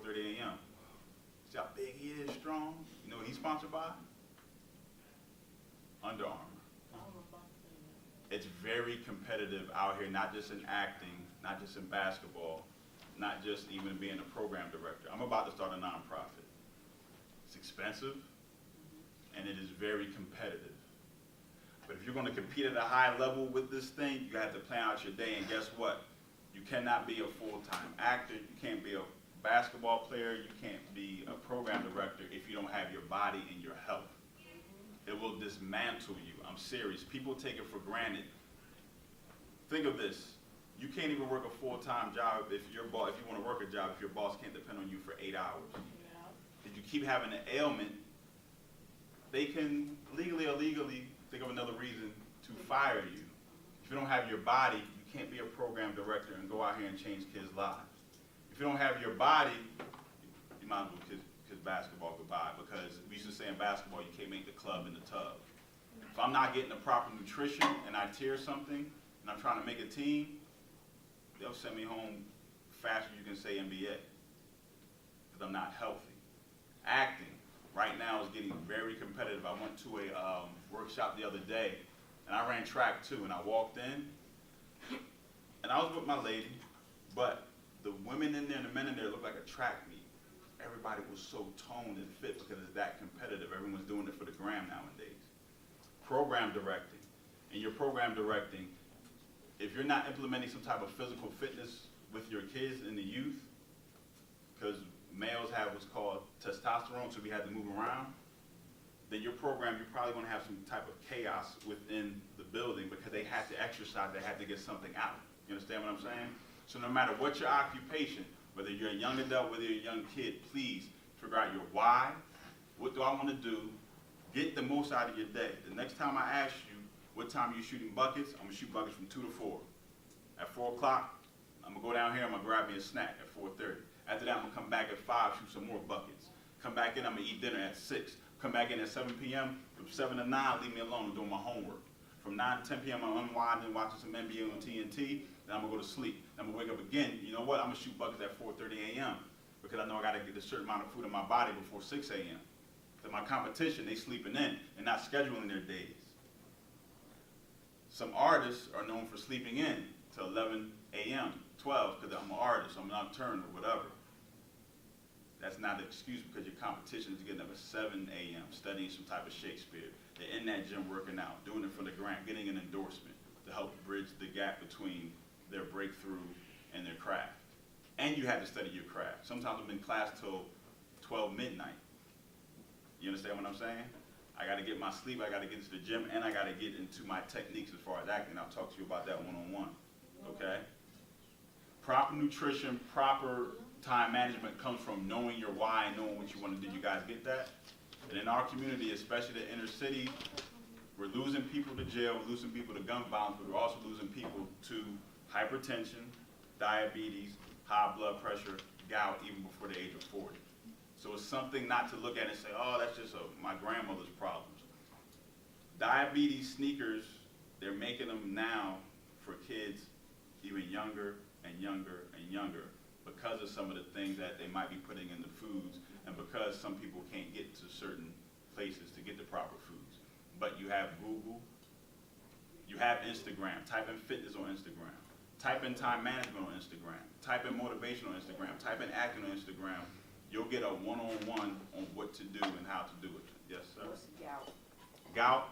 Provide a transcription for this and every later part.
4:30 a.m. See how big he is, strong? You know what he's sponsored by? Under Armour. It's very competitive out here, not just in acting, not just in basketball, not just even being a program director. I'm about to start a nonprofit. It's expensive, and it is very competitive. But if you're going to compete at a high level with this thing, you have to plan out your day, and guess what? You cannot be a full-time actor, you can't be a basketball player, you can't be a program director if you don't have your body and your health. It will dismantle you. I'm serious. People take it for granted. Think of this. You can't even work a full-time job if you want to work a job, if your boss can't depend on you for 8 hours. Yeah. If you keep having an ailment, they can legally or illegally think of another reason to fire you. If you don't have your body, you can't be a program director and go out here and change kids' lives. If you don't have your body, you might as well kiss basketball goodbye, because we used to say in basketball, you can't make the club in the tub. If I'm not getting the proper nutrition and I tear something and I'm trying to make a team, they'll send me home faster than you can say NBA, because I'm not healthy. Acting right now is getting very competitive. I went to a workshop the other day, and I ran track too, and I walked in, and I was with my lady, but the women in there and the men in there looked like a track meet. Everybody was so toned and fit because it's that competitive. Everyone's doing it for the gram nowadays. Program directing. In your program directing, if you're not implementing some type of physical fitness with your kids and the youth, because males have what's called testosterone, so we have to move around, then your program, you're probably going to have some type of chaos within the building because they have to exercise, they have to get something out. You understand what I'm saying? So no matter what your occupation, whether you're a young adult, whether you're a young kid, please figure out your why. What do I want to do? Get the most out of your day. The next time I ask you what time you're shooting buckets, I'm going to shoot buckets from 2 to 4. At 4 o'clock, I'm going to go down here, I'm going to grab me a snack at 4:30. After that, I'm going to come back at 5, shoot some more buckets. Come back in, I'm going to eat dinner at 6. Come back in at 7 p.m. From 7 to 9, leave me alone, I'm doing my homework. From 9 to 10 p.m., I'm unwinding, watching some NBA on TNT. Then I'm going to go to sleep. Then I'm going to wake up again. You know what? I'm going to shoot buckets at 4:30 a.m. because I know I got to get a certain amount of food in my body before 6 a.m. So my competition, they sleeping in and not scheduling their days. Some artists are known for sleeping in till 11 a.m., 12, because I'm an artist, I'm nocturnal, or whatever. That's not an excuse, because your competition is getting up at 7 a.m., studying some type of Shakespeare. They're in that gym working out, doing it for the grant, getting an endorsement to help bridge the gap between their breakthrough and their craft. And you have to study your craft. Sometimes I'm in class till 12 midnight. You understand what I'm saying? I got to get my sleep, I got to get into the gym, and I got to get into my techniques as far as acting. I'll talk to you about that one-on-one, okay? Proper nutrition, proper time management comes from knowing your why and knowing what you want to do. You guys get that? And in our community, especially the inner city, we're losing people to jail, we're losing people to gun violence, but we're also losing people to hypertension, diabetes, high blood pressure, gout, even before the age of 40. So it's something not to look at and say, oh, that's just my grandmother's problems. Diabetes sneakers, they're making them now for kids even younger and younger and younger because of some of the things that they might be putting in the foods and because some people can't get to certain places to get the proper foods. But you have Google, you have Instagram. Type in fitness on Instagram. Type in time management on Instagram. Type in motivation on Instagram. Type in acting on Instagram. You'll get a one-on-one on what to do and how to do it. Yes, sir? What's gout? Gout?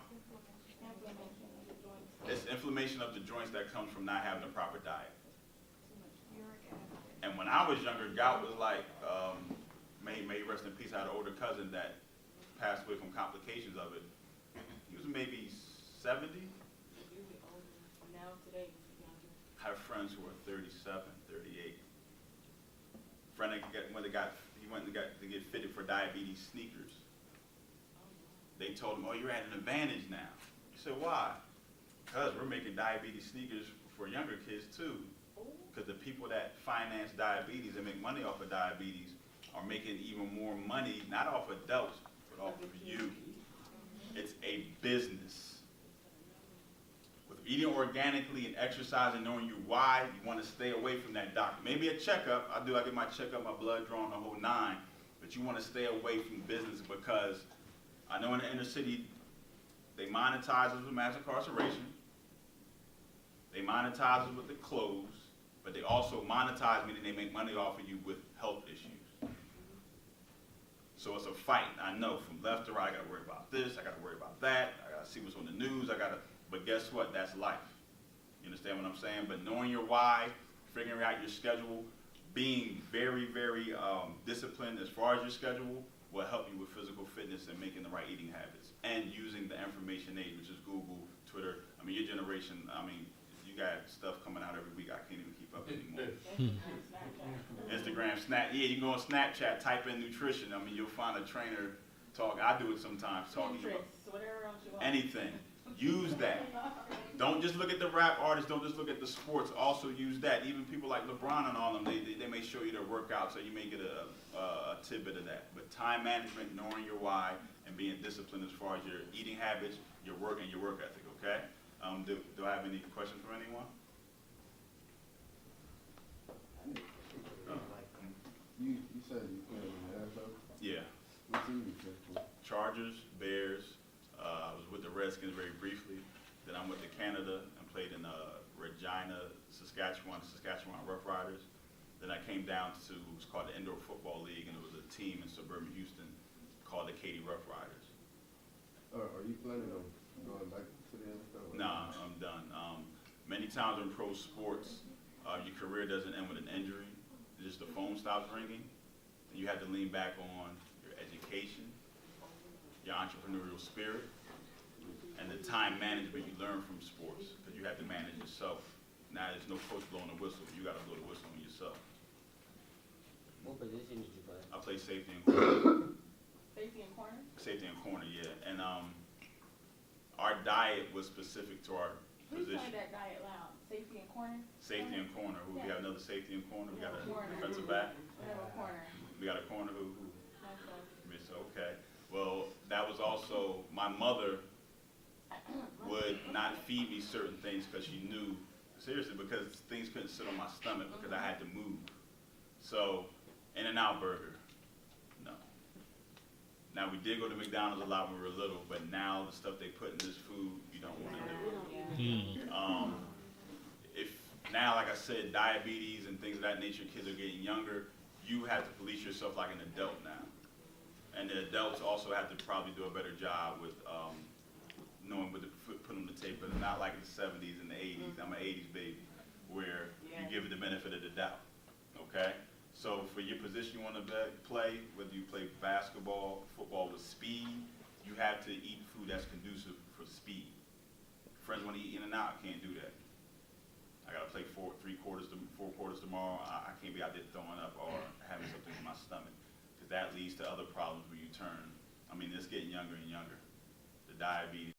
It's inflammation of the joints that comes from not having a proper diet. And when I was younger, gout was like, may rest in peace, I had an older cousin that passed away from complications of it. He was maybe 70. Now today, I have friends who are 37, 38. Friend that went to get fitted for diabetes sneakers. They told him, oh, you're at an advantage now. He said, why? Because we're making diabetes sneakers for younger kids too. Because the people that finance diabetes and make money off of diabetes are making even more money, not off adults, but off of you. It's a business. eating organically and exercising, knowing your why, you want to stay away from that doctor. Maybe a checkup, I get my checkup, my blood drawn, the whole nine, but you want to stay away from business because I know in the inner city, they monetize us with mass incarceration, they monetize us with the clothes, but they also monetize, meaning they make money off of you with health issues. So it's a fight, I know, from left to right, I gotta worry about this, I gotta worry about that, I gotta see what's on the news, but guess what, that's life. You understand what I'm saying? But knowing your why, figuring out your schedule, being very, very disciplined as far as your schedule will help you with physical fitness and making the right eating habits. And using the information age, which is Google, Twitter. I mean, your generation, you got stuff coming out every week, I can't even keep up anymore. Instagram, Snap, yeah, you can go on Snapchat, type in nutrition. I mean, you'll find a trainer talk. I do it sometimes, talking about anything. Use that. Don't just look at the rap artists, don't just look at the sports, also use that. Even people like LeBron and all them, they may show you their workout, so you may get a tidbit of that. But time management, knowing your why, and being disciplined as far as your eating habits, your work, and your work ethic, okay? Do I have any questions from anyone? You said you played in the NFL? Yeah. What team you play for? Chargers, Bears. I was with the Redskins very briefly. Then I went to Canada and played in Regina, Saskatchewan Rough Riders. Then I came down to what's called the Indoor Football League, and it was a team in suburban Houston called the Katy Rough Riders. Are you planning on going back to the NFL? Nah, I'm done. Many times in pro sports, your career doesn't end with an injury. Just the phone stops ringing, and you have to lean back on your education, your entrepreneurial spirit, and the time management you learn from sports, because you have to manage yourself. Now there's no coach blowing the whistle, you got to blow the whistle on yourself. What position did you play? I play safety and corner. Safety and corner? Safety and corner, yeah. And our diet was specific to our Who's position. saying that diet loud? Safety and corner? Safety and corner. We have another safety and corner. We got a Corner. defensive back. We have a corner. We got a corner who Okay. Miss, okay. Well, that was also, my mother would not feed me certain things because she knew, seriously, because things couldn't sit on my stomach because I had to move. So, In-N-Out Burger, no. Now, we did go to McDonald's a lot when we were little, but now the stuff they put in this food, you don't want to do it. If now, like I said, diabetes and things of that nature, kids are getting younger, you have to police yourself like an adult now. And the adults also have to probably do a better job with knowing what to put on the table, but not like in the 70s and the 80s. I'm an 80s baby, where you give it the benefit of the doubt, okay? So for your position you want to play, whether you play basketball, football with speed, you have to eat food that's conducive for speed. Friends want to eat In-N-Out, I can't do that. I got to play 4 quarters tomorrow. I can't be out there throwing up or having something in my stomach, because that leads to other problems when you turn. I mean, it's getting younger and younger. The diabetes.